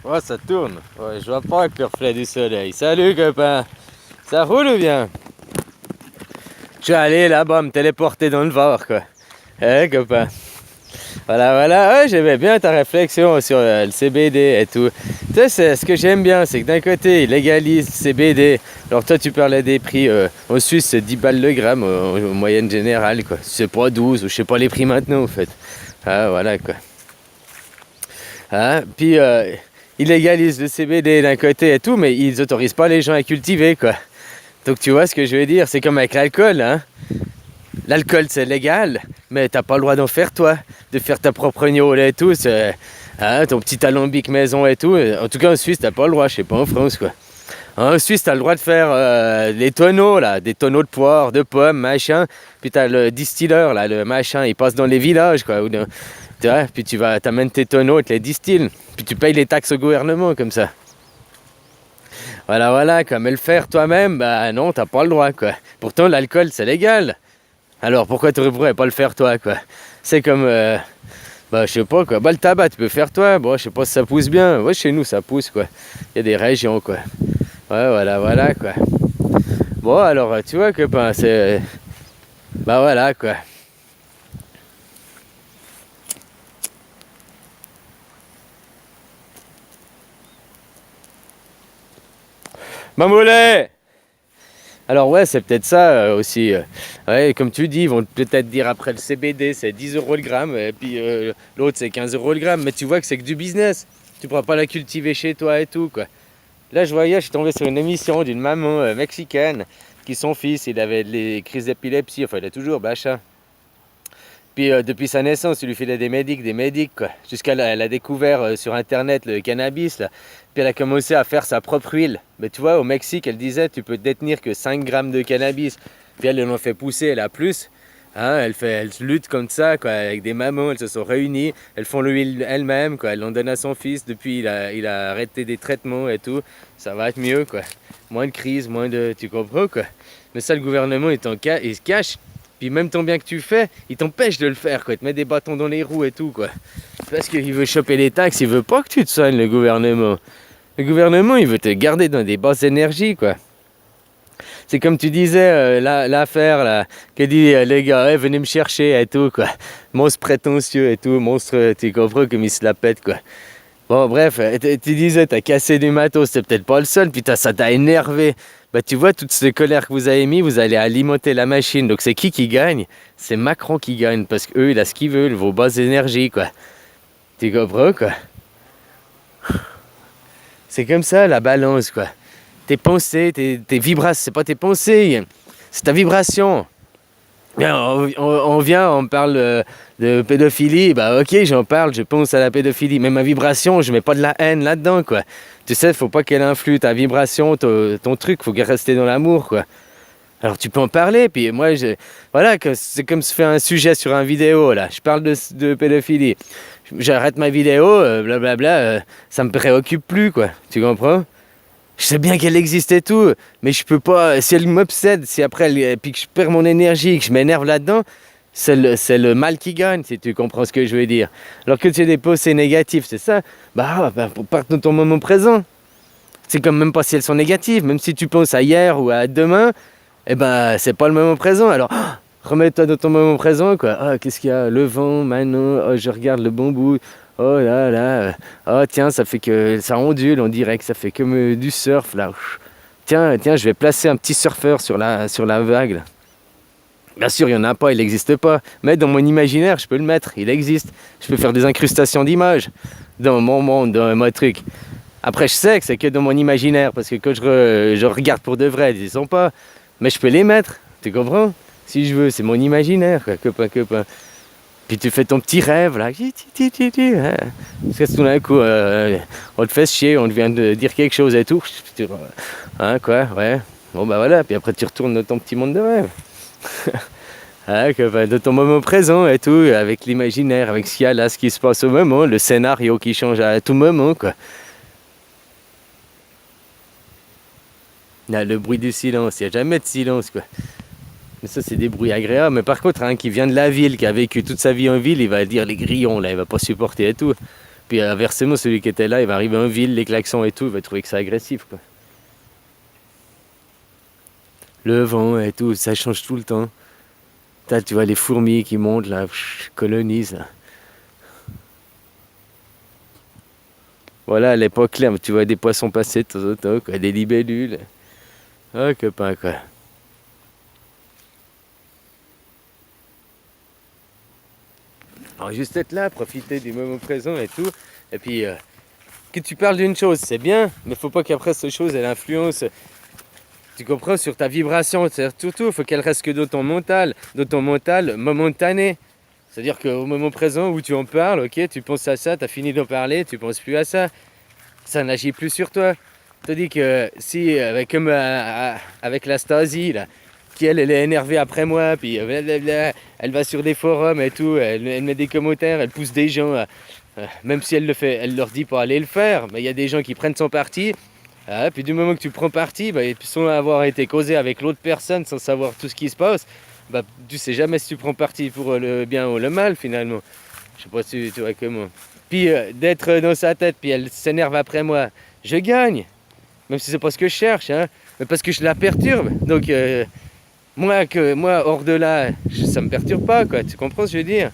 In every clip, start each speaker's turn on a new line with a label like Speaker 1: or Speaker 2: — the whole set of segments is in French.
Speaker 1: Ouais, ça tourne. Ouais, je vois pas avec le reflet du soleil. Salut, copain. Ça roule ou bien? Je vais aller là-bas me téléporter dans le Var, quoi. Copain. Voilà, voilà. Ouais, j'aimais bien ta réflexion sur le CBD et tout. Tu sais, ce que j'aime bien, c'est que d'un côté, ils légalisent le CBD. Alors toi, tu parlais des prix. En Suisse, c'est 10 balles le gramme, en moyenne générale, quoi. C'est pas 12, ou je sais pas les prix maintenant, en fait. Ah, voilà, quoi. Hein? Puis, ils légalisent le CBD d'un côté et tout, mais ils autorisent pas les gens à cultiver, quoi. Donc tu vois ce que je veux dire, c'est comme avec l'alcool, hein. L'alcool c'est légal, mais t'as pas le droit d'en faire toi, de faire ta propre gnôle et tout, hein, ton petit alambic maison et tout. En tout cas en Suisse t'as pas le droit, je sais pas en France quoi. En Suisse t'as le droit de faire les tonneaux là, des tonneaux de poires, de pommes, machin. Puis t'as le distilleur là, le machin, il passe dans les villages quoi. Tu vois, puis t'amènes tes tonneaux, et te les distilles. Puis tu payes les taxes au gouvernement comme ça. Voilà, voilà, quoi. Mais le faire toi-même, bah non, t'as pas le droit, quoi. Pourtant, l'alcool, c'est légal. Alors, pourquoi tu ne pourrais pas le faire toi, quoi? C'est comme, bah, je sais pas, quoi. Bah, le tabac, tu peux faire toi. Bon, je sais pas si ça pousse bien. Ouais, chez nous, ça pousse, quoi. Il y a des régions, quoi. Ouais, voilà, voilà, quoi. Bon, alors, tu vois, copain, c'est... Bah, voilà, quoi. Mamoulet! Alors ouais, c'est peut-être ça aussi. Ouais, comme tu dis, ils vont peut-être dire après le CBD, c'est 10 euros le gramme, et puis l'autre, c'est 15 euros le gramme. Mais tu vois que c'est que du business. Tu pourras pas la cultiver chez toi et tout, quoi. Là, je voyais, je suis tombé sur une émission d'une maman mexicaine qui, son fils, il avait des crises d'épilepsie. Enfin, il a toujours, machin. Puis depuis sa naissance, il lui filait des médics, quoi. Jusqu'à là, elle a découvert sur internet le cannabis, là. Puis elle a commencé à faire sa propre huile. Mais tu vois, au Mexique, elle disait, tu peux détenir que 5 grammes de cannabis. Puis elle en fait pousser, elle a plus. Hein, elle lutte comme ça, quoi, avec des mamans, elles se sont réunies, elles font l'huile elles-mêmes, quoi. Elles l'ont donné à son fils. Depuis, il a arrêté des traitements et tout. Ça va être mieux, quoi. Moins de crise, moins de... Tu comprends, quoi. Mais ça, le gouvernement, il se cache. Puis même ton bien que tu fais, il t'empêche de le faire, quoi. Il te met des bâtons dans les roues et tout, quoi. Parce qu'il veut choper les taxes, il veut pas que tu te soignes, le gouvernement. Le gouvernement, il veut te garder dans des basses énergies, quoi. C'est comme tu disais, l'affaire, là, que dit les gars, hey, venez me chercher et tout, quoi. Monstre prétentieux et tout, monstre, tu comprends comme il se la pète, quoi. Bon, bref, tu disais, t'as cassé du matos, c'est peut-être pas le seul, puis ça t'a énervé. Bah, tu vois, toute cette colère que vous avez mis, vous allez alimenter la machine. Donc, c'est qui gagne? C'est Macron qui gagne, parce qu'eux, il a ce qu'ils veulent, vos basses énergies, quoi. Tu comprends, quoi? C'est comme ça, la balance, quoi. Tes pensées, tes vibrations, c'est pas tes pensées, c'est ta vibration. Bien, on vient, on parle de pédophilie, bah ok, j'en parle, je pense à la pédophilie, mais ma vibration, je mets pas de la haine là-dedans, quoi. Tu sais, faut pas qu'elle influe ta vibration, ton truc, faut qu'elle reste dans l'amour, quoi. Alors tu peux en parler, puis moi, voilà, c'est comme se faire un sujet sur un vidéo, là. Je parle de pédophilie. J'arrête ma vidéo, blablabla, ça me préoccupe plus, quoi. Tu comprends? Je sais bien qu'elle existe et tout, mais je peux pas. Si elle m'obsède, si après, puis que je perds mon énergie, que je m'énerve là-dedans, c'est le mal qui gagne, si tu comprends ce que je veux dire. Alors que tu as des pensées négatives, c'est ça, bah, part de ton moment présent. C'est comme même pas si elles sont négatives, même si tu penses à hier ou à demain, eh ben, c'est pas le moment présent. Alors, remets-toi dans ton moment présent, quoi. Ah, qu'est-ce qu'il y a? Le vent, maintenant, oh, je regarde le bon bout. Oh là là, oh tiens, ça fait que ça ondule, on dirait que ça fait comme du surf là. Tiens, je vais placer un petit surfeur sur la vague. Là. Bien sûr, il n'y en a pas, il n'existe pas. Mais dans mon imaginaire, je peux le mettre, il existe. Je peux faire des incrustations d'images dans mon monde, dans mon truc. Après, je sais que c'est que dans mon imaginaire, parce que quand je regarde pour de vrai, ils ne sont pas. Mais je peux les mettre, tu comprends? Si je veux, c'est mon imaginaire, quoi, copain. Puis tu fais ton petit rêve là. Parce que tout d'un coup, on te fait chier, on te vient de dire quelque chose et tout. Hein, quoi, ouais. Bon bah voilà, puis après tu retournes dans ton petit monde de rêve. Hein, de ton moment présent et tout, avec l'imaginaire, avec ce qu'il y a là, ce qui se passe au moment, le scénario qui change à tout moment, quoi. Là, le bruit du silence, il n'y a jamais de silence, quoi. Mais ça, c'est des bruits agréables. Mais par contre, qui vient de la ville, qui a vécu toute sa vie en ville, il va dire les grillons, là, il va pas supporter et tout. Puis inversement, celui qui était là, il va arriver en ville, les klaxons et tout, il va trouver que c'est agressif, quoi. Le vent et tout, ça change tout le temps. Tu vois les fourmis qui montent là, colonisent là. Voilà, à l'époque là, tu vois des poissons passer de temps en temps, quoi, des libellules. Ah, copain, quoi. Alors juste être là, profiter du moment présent et tout. Et puis, que tu parles d'une chose, c'est bien, mais faut pas qu'après cette chose, elle influence, tu comprends, sur ta vibration. Surtout, il faut qu'elle reste que dans ton mental momentané. C'est-à-dire qu'au moment présent où tu en parles, ok, tu penses à ça, tu as fini d'en parler, tu penses plus à ça. Ça n'agit plus sur toi. Je te dis que si, comme avec la Stasi, là, qui elle est énervée après moi, puis blablabla, elle va sur des forums et tout, elle met des commentaires, elle pousse des gens, même si elle le fait, elle leur dit pas aller le faire, mais il y a des gens qui prennent son parti. Puis du moment que tu prends parti, sans avoir été causé avec l'autre personne, sans savoir tout ce qui se passe, tu sais jamais si tu prends parti pour le bien ou le mal finalement. Je sais pas si tu vois comment. Puis d'être dans sa tête, puis elle s'énerve après moi, je gagne. Même si c'est pas ce que je cherche, hein, mais parce que je la perturbe. Donc moi hors de là, ça me perturbe pas, quoi. Tu comprends ce que je veux dire?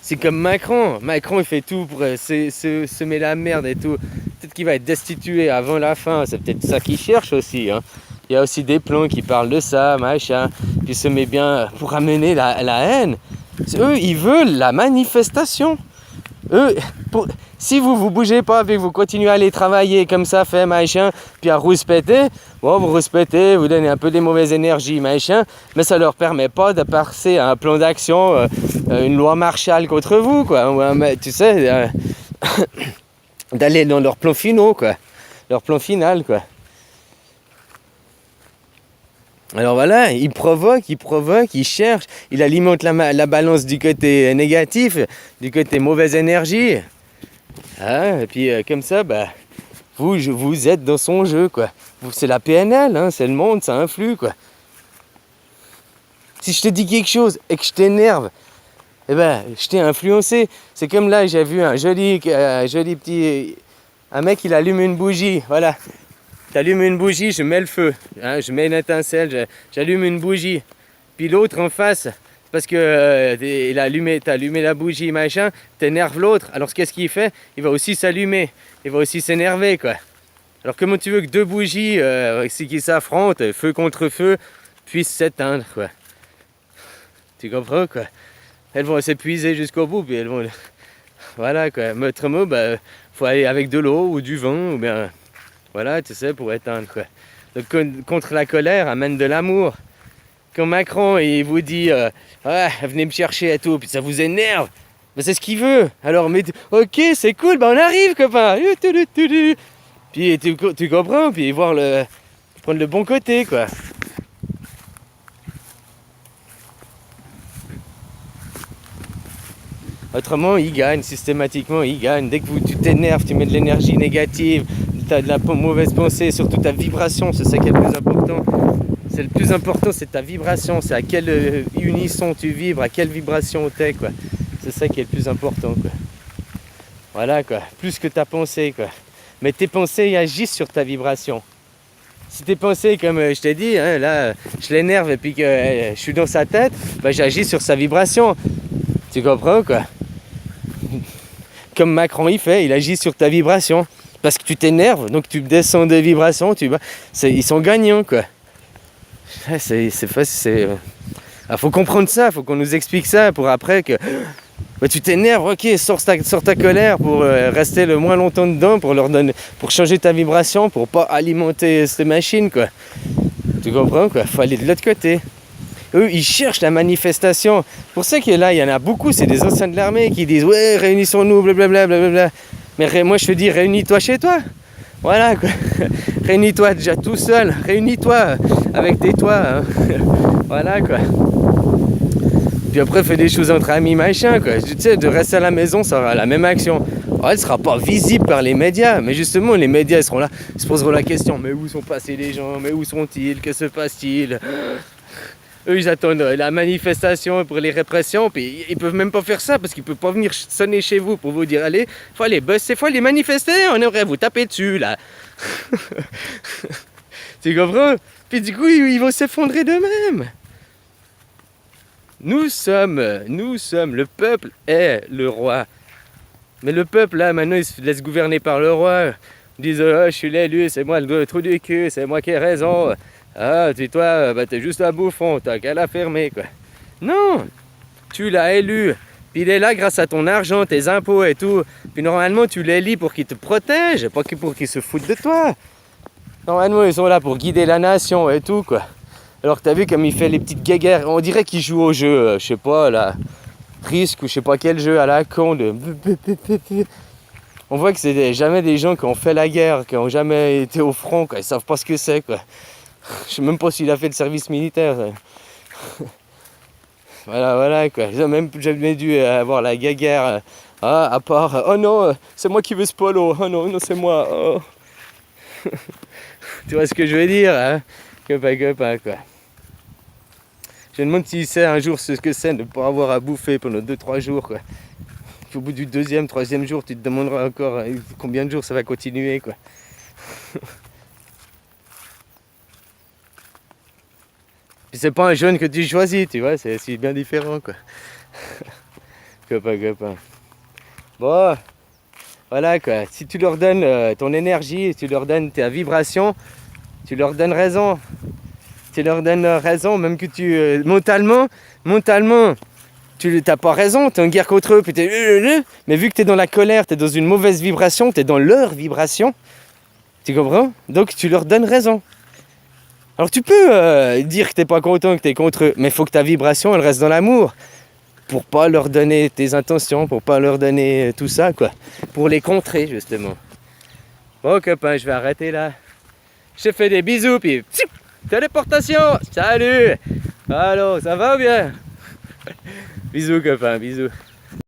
Speaker 1: C'est comme Macron. Macron, il fait tout pour semer la merde et tout. Peut-être qu'il va être destitué avant la fin. C'est peut-être ça qu'il cherche aussi, hein. Il y a aussi des plans qui parlent de ça, machin. Puis il se met bien pour amener la haine. Eux, ils veulent la manifestation. Eux, si vous bougez pas, puis vous continuez à aller travailler comme ça, fait machin, puis à rouspéter, bon, vous rouspétez, vous donnez un peu des mauvaises énergies, machin, mais ça leur permet pas de passer à un plan d'action, une loi Marshall contre vous, quoi. Tu sais, d'aller dans leur plan finaux, quoi. Leur plan final, quoi. Alors voilà, il provoque, il cherche, il alimente la balance du côté négatif, du côté mauvaise énergie. Et puis comme ça, vous êtes dans son jeu, quoi. C'est la PNL, hein, c'est le monde, ça influe, quoi. Si je te dis quelque chose et que je t'énerve, je t'ai influencé. C'est comme là, j'ai vu un joli petit... Un mec, il allume une bougie, voilà. J'allume une bougie, je mets le feu, hein, je mets une étincelle, j'allume une bougie. Puis l'autre en face, parce que t'as allumé la bougie, machin, t'énerves l'autre. Alors qu'est-ce qu'il fait? Il va aussi s'allumer, il va aussi s'énerver, quoi. Alors comment tu veux que deux bougies qui s'affrontent, feu contre feu, puissent s'éteindre, quoi? Tu comprends, quoi? Elles vont s'épuiser jusqu'au bout, puis elles vont... Voilà, quoi. Mais autrement, faut aller avec de l'eau ou du vent, ou bien... Voilà, tu sais, pour éteindre, quoi. Donc, contre la colère, amène de l'amour. Quand Macron, il vous dit venez me chercher et tout, puis ça vous énerve, c'est ce qu'il veut. Alors, mais ok, c'est cool, on arrive, copain. Puis tu comprends, puis prendre le bon côté, quoi. Autrement, il gagne, systématiquement, il gagne. Dès que tu t'énerves, tu mets de l'énergie négative, tu as de la mauvaise pensée, surtout ta vibration, c'est ça qui est le plus important. Le plus important, c'est ta vibration, c'est à quel unisson tu vibres, à quelle vibration t'es, quoi. C'est ça qui est le plus important, quoi. Voilà, quoi. Plus que ta pensée, quoi. Mais tes pensées agissent sur ta vibration. Si tes pensées, comme je t'ai dit, hein, là, je l'énerve et puis que je suis dans sa tête, j'agis sur sa vibration. Tu comprends, quoi? Comme Macron il fait, il agit sur ta vibration. Parce que tu t'énerves, donc tu descends de vibration, ils sont gagnants, quoi. C'est facile. Faut comprendre ça, faut qu'on nous explique ça pour après que tu t'énerves, ok, sors ta colère pour rester le moins longtemps dedans, pour changer ta vibration, pour pas alimenter cette machine, quoi. Tu comprends, quoi? Faut aller de l'autre côté. Eux, ils cherchent la manifestation. Pour ça que là, il y en a beaucoup, c'est des anciens de l'armée qui disent ouais, réunissons-nous, blablabla, blablabla. Mais moi, je te dis, réunis-toi chez toi. Voilà, quoi. Réunis-toi déjà tout seul. Réunis-toi avec tes toits. Hein. Voilà, quoi. Puis après, fais des choses entre amis, machin, quoi. Tu sais, de rester à la maison, ça aura la même action. Alors, elle ne sera pas visible par les médias, mais justement, les médias, ils seront là, ils se poseront la question, mais où sont passés les gens? Mais où sont-ils? Que se passe-t-il? Eux, ils attendent la manifestation pour les répressions, puis ils peuvent même pas faire ça parce qu'ils peuvent pas venir sonner chez vous pour vous dire allez, faut aller bosser, faut aller manifester, on aimerait vous taper dessus là. Tu comprends? Puis du coup, ils vont s'effondrer d'eux-mêmes. Nous sommes, le peuple est le roi. Mais le peuple là, maintenant, il se laisse gouverner par le roi. Ils disent oh, je suis l'élu, c'est moi le trou du cul, c'est moi qui ai raison. Ah, puis toi, bah, t'es juste un bouffon, t'as qu'à la fermer, quoi. Non, tu l'as élu. Puis il est là grâce à ton argent, tes impôts et tout. Puis normalement, tu l'élis pour qu'il te protège, pas que pour qu'il se foute de toi. Normalement, ils sont là pour guider la nation et tout, quoi. Alors t'as vu comme il fait les petites guéguerres. On dirait qu'il joue au jeu, je sais pas, là, Risk ou je sais pas quel jeu à la con de... On voit que c'est jamais des gens qui ont fait la guerre, qui ont jamais été au front, quoi. Ils savent pas ce que c'est, quoi. Je sais même pas s'il a fait le service militaire. Voilà, quoi. Ils ont même jamais dû avoir la guéguerre. À part, oh non, c'est moi qui veux ce polo. Oh non, c'est moi. Oh. Tu vois ce que je veux dire, hein? Copain, quoi. Je me demande s'il sait un jour ce que c'est de ne pas avoir à bouffer pendant 2-3 jours, quoi. Puis au bout du 2e, 3e jour, tu te demanderas encore combien de jours ça va continuer, quoi. Puis c'est pas un jeune que tu choisis, tu vois, c'est bien différent, quoi. Copain. Bon, voilà, quoi. Si tu leur donnes ton énergie, si tu leur donnes ta vibration, tu leur donnes raison. Tu leur donnes raison, même que tu... mentalement, tu n'as pas raison, tu es en guerre contre eux, puis mais vu que tu es dans la colère, tu es dans une mauvaise vibration, tu es dans leur vibration, tu comprends? Donc tu leur donnes raison. Alors tu peux dire que tu n'es pas content, que tu es contre eux, mais il faut que ta vibration, elle reste dans l'amour, pour pas leur donner tes intentions, pour pas leur donner tout ça, quoi. Pour les contrer, justement. Bon, copain, je vais arrêter là. Je te fais des bisous, puis... Téléportation, salut. Allô, ça va ou bien? Bisous copain, bisous.